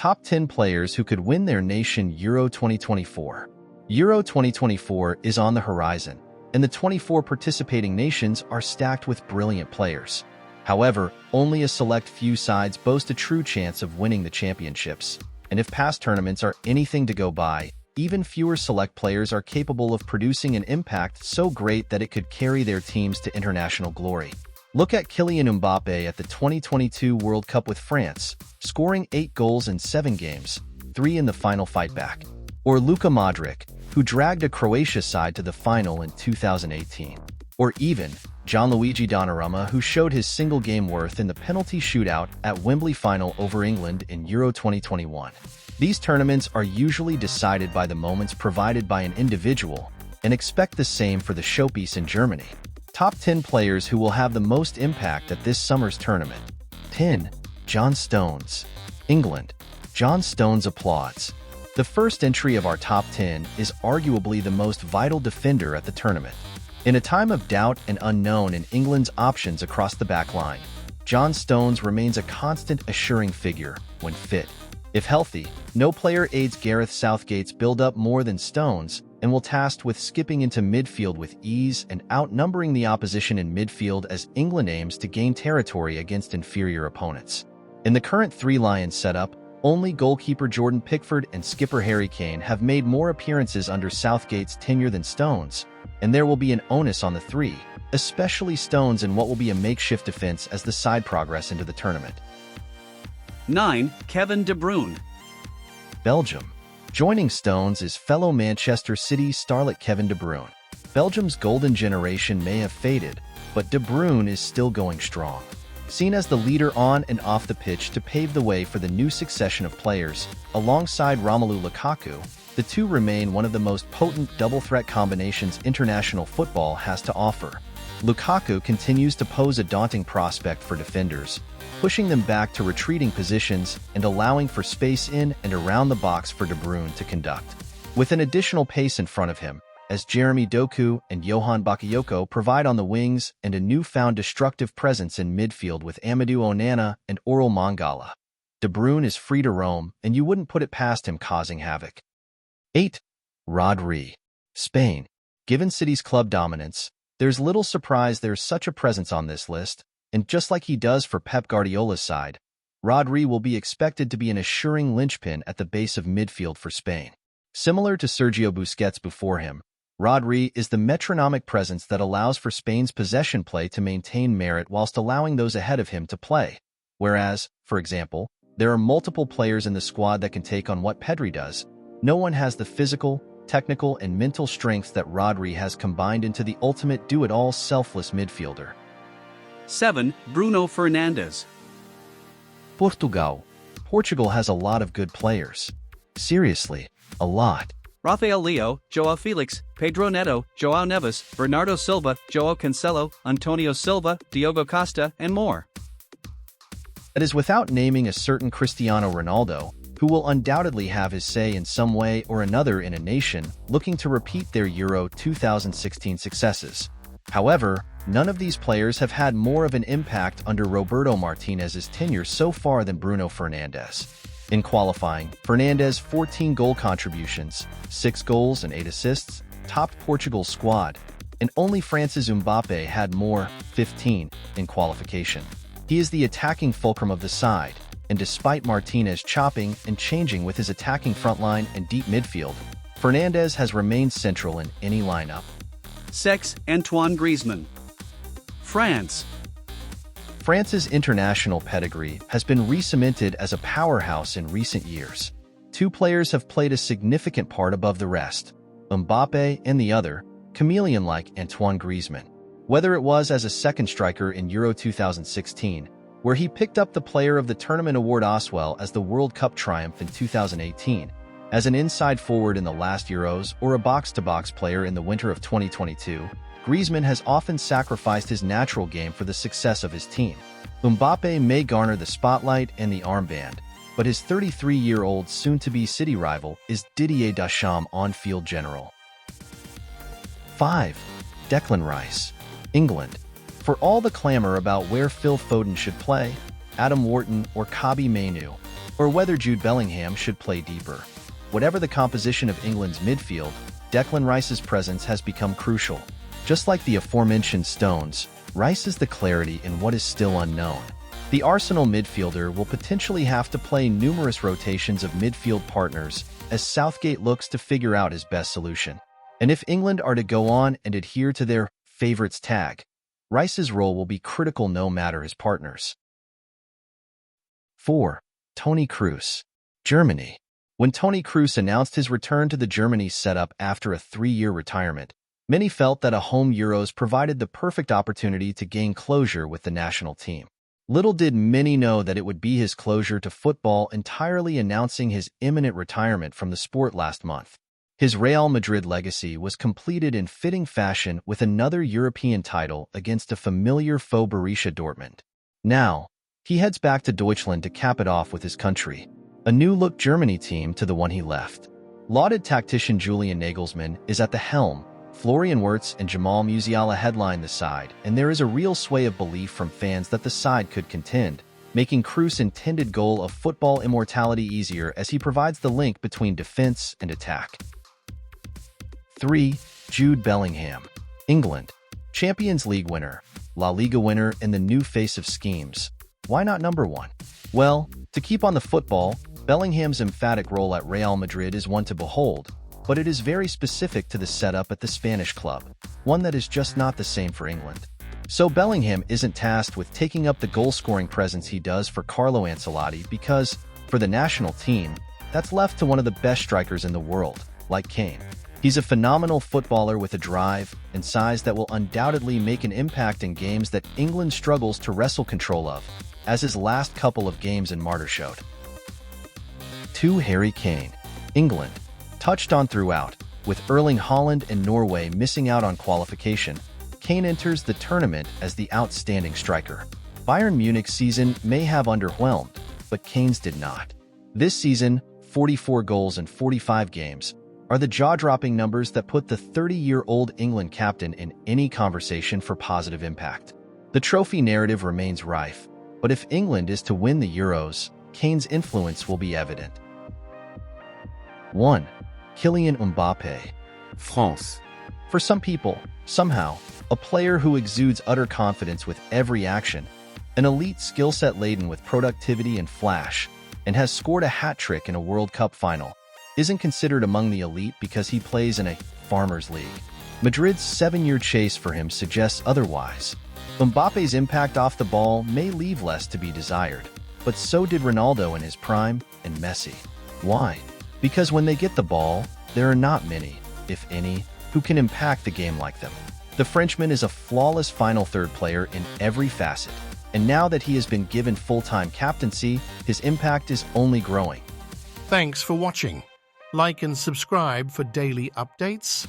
Top 10 players who could win their nation Euro 2024. Euro 2024 is on the horizon, and the 24 participating nations are stacked with brilliant players. However, only a select few sides boast a true chance of winning the championships, and if past tournaments are anything to go by, even fewer select players are capable of producing an impact so great that it could carry their teams to international glory. Look at Kylian Mbappe at the 2022 World Cup with France, scoring 8 goals in 7 games, 3 in the final fight back. Or Luka Modric, who dragged a Croatia side to the final in 2018. Or even Gianluigi Donnarumma, who showed his single-game worth in the penalty shootout at Wembley final over England in Euro 2021. These tournaments are usually decided by the moments provided by an individual, and expect the same for the showpiece in Germany. Top 10 players who will have the most impact at this summer's tournament. 10. John Stones. England. John Stones applauds. The first entry of our top 10 is arguably the most vital defender at the tournament. In a time of doubt and unknown in England's options across the back line, John Stones remains a constant assuring figure when fit. If healthy, no player aids Gareth Southgate's build-up more than Stones, and will tasked with skipping into midfield with ease and outnumbering the opposition in midfield as England aims to gain territory against inferior opponents. In the current Three Lions setup, only goalkeeper Jordan Pickford and skipper Harry Kane have made more appearances under Southgate's tenure than Stones, and there will be an onus on the three, especially Stones, in what will be a makeshift defense as the side progress into the tournament. 9. Kevin De Bruyne. Belgium. Joining Stones is fellow Manchester City starlet Kevin De Bruyne. Belgium's golden generation may have faded, but De Bruyne is still going strong. Seen as the leader on and off the pitch to pave the way for the new succession of players, alongside Romelu Lukaku, the two remain one of the most potent double-threat combinations international football has to offer. Lukaku continues to pose a daunting prospect for defenders, pushing them back to retreating positions and allowing for space in and around the box for De Bruyne to conduct. With an additional pace in front of him, as Jeremy Doku and Johan Bakayoko provide on the wings, and a newfound destructive presence in midfield with Amadou Onana and Orel Mangala. De Bruyne is free to roam, and you wouldn't put it past him causing havoc. 8. Rodri. Spain. Given City's club dominance, there's little surprise there's such a presence on this list, and just like he does for Pep Guardiola's side, Rodri will be expected to be an assuring linchpin at the base of midfield for Spain. Similar to Sergio Busquets before him, Rodri is the metronomic presence that allows for Spain's possession play to maintain merit whilst allowing those ahead of him to play. Whereas, for example, there are multiple players in the squad that can take on what Pedri does, no one has the physical, technical, and mental strengths that Rodri has combined into the ultimate do-it-all selfless midfielder. 7. Bruno Fernandes. Portugal. Portugal has a lot of good players. Seriously, a lot. Rafael Leo, Joao Felix, Pedro Neto, Joao Neves, Bernardo Silva, Joao Cancelo, Antonio Silva, Diogo Costa, and more. That is without naming a certain Cristiano Ronaldo, who will undoubtedly have his say in some way or another in a nation looking to repeat their Euro 2016 successes. However, none of these players have had more of an impact under Roberto Martinez's tenure so far than Bruno Fernandes. In qualifying, Fernandes' 14 goal contributions, 6 goals and 8 assists, topped Portugal's squad, and only France's Mbappe had more, 15, in qualification. He is the attacking fulcrum of the side, and despite Martinez chopping and changing with his attacking frontline and deep midfield, Fernandes has remained central in any lineup. 6. Antoine Griezmann. France. France's international pedigree has been re-cemented as a powerhouse in recent years. Two players have played a significant part above the rest, Mbappe and the other, chameleon-like Antoine Griezmann. Whether it was as a second striker in Euro 2016, where he picked up the Player of the Tournament award as well as the World Cup triumph in 2018, as an inside forward in the last Euros or a box-to-box player in the winter of 2022, Griezmann has often sacrificed his natural game for the success of his team. Mbappe may garner the spotlight and the armband, but his 33-year-old soon-to-be City rival is Didier Deschamps' on-field general. 5. Declan Rice. England. For all the clamor about where Phil Foden should play, Adam Wharton or Kobbie Mainoo, or whether Jude Bellingham should play deeper. Whatever the composition of England's midfield, Declan Rice's presence has become crucial. Just like the aforementioned Stones, Rice is the clarity in what is still unknown. The Arsenal midfielder will potentially have to play numerous rotations of midfield partners as Southgate looks to figure out his best solution. And if England are to go on and adhere to their favorites tag, Rice's role will be critical no matter his partners. 4. Toni Kroos. Germany. When Toni Kroos announced his return to the Germany setup after a 3-year retirement, many felt that a home Euros provided the perfect opportunity to gain closure with the national team. Little did many know that it would be his closure to football entirely announcing his imminent retirement from the sport last month. His Real Madrid legacy was completed in fitting fashion with another European title against a familiar foe Borussia Dortmund. Now, he heads back to Deutschland to cap it off with his country, a new-look Germany team to the one he left. Lauded tactician Julian Nagelsmann is at the helm. Florian Wirtz and Jamal Musiala headline the side, and there is a real sway of belief from fans that the side could contend, making Kroos' intended goal of football immortality easier as he provides the link between defense and attack. 3. Jude Bellingham. England. Champions League winner, La Liga winner, and the new face of schemes. Why not number 1? Well, to keep on the football, Bellingham's emphatic role at Real Madrid is one to behold, but it is very specific to the setup at the Spanish club, one that is just not the same for England. So Bellingham isn't tasked with taking up the goal-scoring presence he does for Carlo Ancelotti because, for the national team, that's left to one of the best strikers in the world, like Kane. He's a phenomenal footballer with a drive and size that will undoubtedly make an impact in games that England struggles to wrestle control of, as his last couple of games in Martyr showed. 2. Harry Kane. England. Touched on throughout, with Erling Haaland and Norway missing out on qualification, Kane enters the tournament as the outstanding striker. Bayern Munich's season may have underwhelmed, but Kane's did not. This season, 44 goals in 45 games, are the jaw-dropping numbers that put the 30-year-old England captain in any conversation for positive impact. The trophy narrative remains rife, but if England is to win the Euros, Kane's influence will be evident. 1. Kylian Mbappe. France. For some people, somehow, a player who exudes utter confidence with every action, an elite skill set laden with productivity and flash, and has scored a hat-trick in a World Cup final, isn't considered among the elite because he plays in a farmers' league. Madrid's 7-year chase for him suggests otherwise. Mbappe's impact off the ball may leave less to be desired, but so did Ronaldo in his prime and Messi. Why? Because when they get the ball, there are not many, if any, who can impact the game like them. The Frenchman is a flawless final third player in every facet, and now that he has been given full-time captaincy, his impact is only growing. Thanks for watching. Like and subscribe for daily updates.